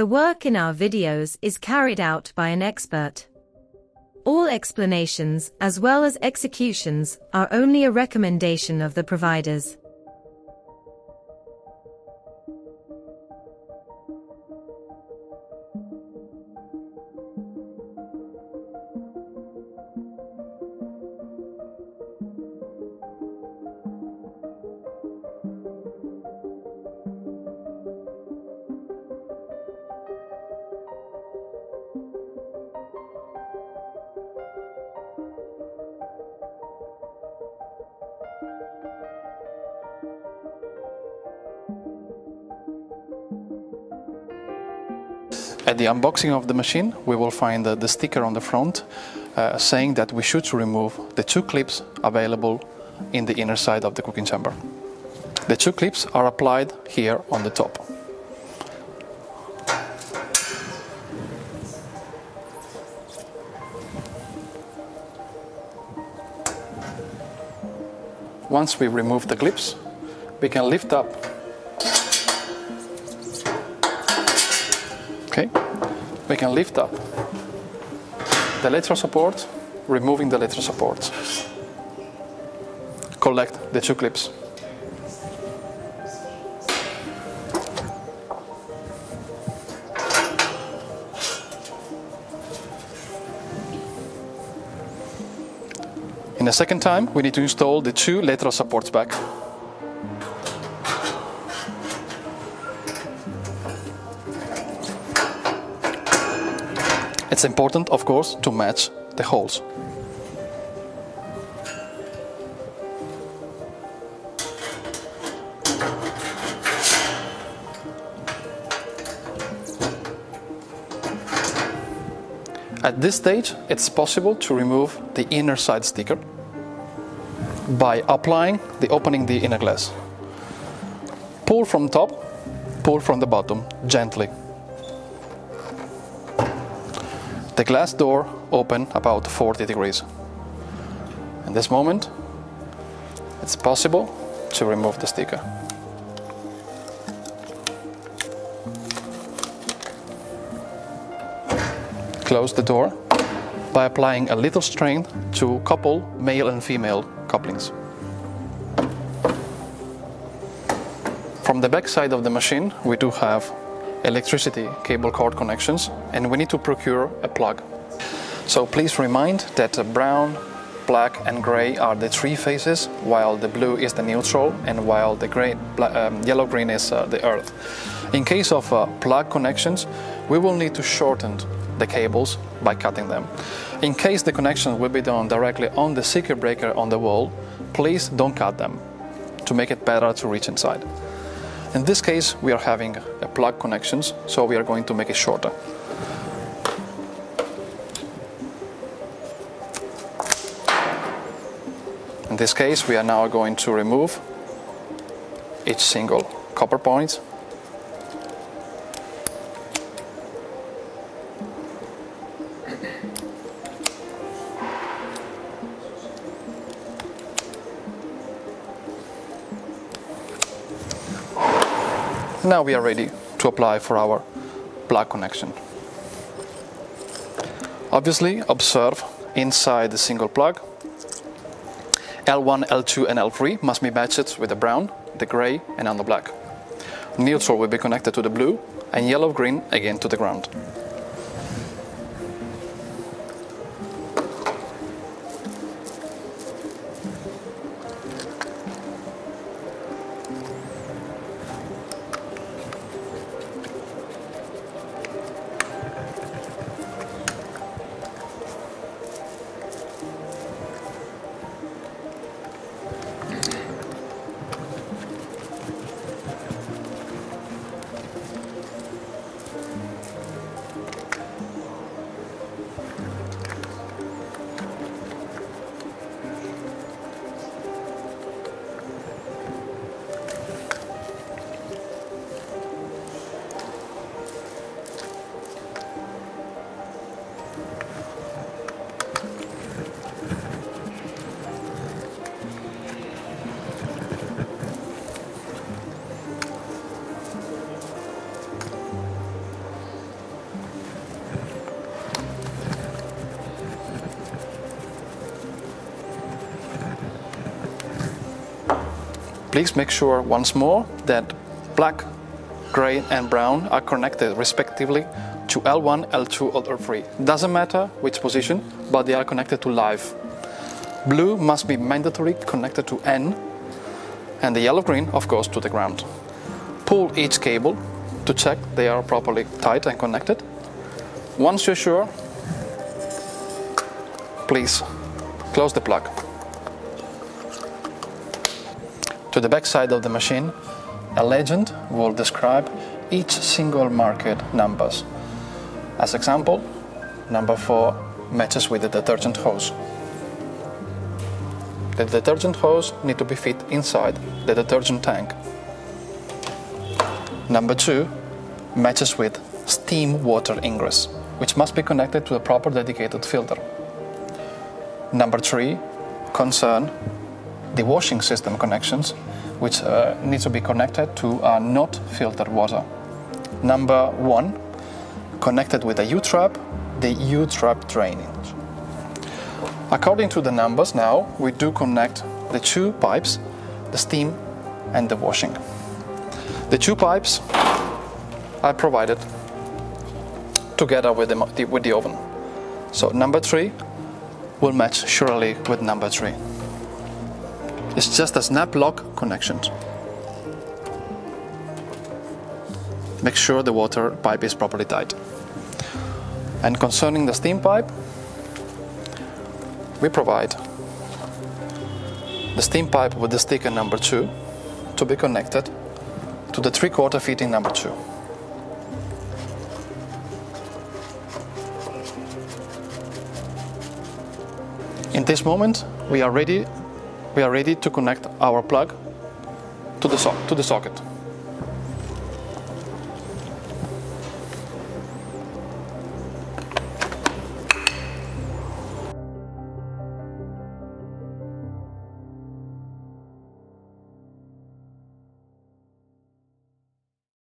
The work in our videos is carried out by an expert. All explanations, as well as executions, are only a recommendation of the providers. At the unboxing of the machine, we will find the sticker on the front saying that we should remove the 2 clips available in the inner side of the cooking chamber. The 2 clips are applied here on the top. Once we remove the clips, we can lift up. Okay, we can lift up the lateral support, removing the lateral support. Collect the 2 clips. In the second time, we need to install the 2 lateral supports back. It's important, of course, to match the holes. At this stage, it's possible to remove the inner side sticker by opening the inner glass. Pull from top, pull from the bottom, gently. The glass door open about 40 degrees. In this moment, it's possible to remove the sticker. Close the door by applying a little strain to couple male and female couplings. From the back side of the machine, we do have electricity cable cord connections, and we need to procure a plug. So please remind that brown, black and gray are the 3 phases, while the blue is the neutral, and while the yellow-green is the earth. In case of plug connections, we will need to shorten the cables by cutting them. In case the connection will be done directly on the circuit breaker on the wall, please don't cut them to make it better to reach inside. In this case, we are having a plug connections, so we are going to make it shorter. In this case, we are now going to remove each single copper point. Now we are ready to apply for our plug connection. Obviously, observe inside the single plug. L1, L2 and L3 must be matched with the brown, the gray and on the black. Neutral will be connected to the blue and yellow-green again to the ground. Please make sure once more that black, gray and brown are connected respectively to L1, L2 or L3. Doesn't matter which position, but they are connected to live. Blue must be mandatory connected to N, and the yellow-green, of course, to the ground. Pull each cable to check they are properly tight and connected. Once you're sure, please close the plug. To the back side of the machine, a legend will describe each single market numbers. As example, number 4 matches with the detergent hose. The detergent hose needs to be fit inside the detergent tank. Number 2 matches with steam water ingress, which must be connected to a proper dedicated filter. Number 3 concern the washing system connections, which needs to be connected to not filtered water. Number 1 connected with a U-trap, the U-trap drainage. According to the numbers now, we do connect the 2 pipes, the steam and the washing. The 2 pipes are provided together with the oven. So number 3 will match surely with number 3. It's just a snap lock connection. Make sure the water pipe is properly tight. And concerning the steam pipe, we provide the steam pipe with the sticker number 2 to be connected to the 3/4 fitting number 2. In this moment, we are ready to connect our plug to the socket.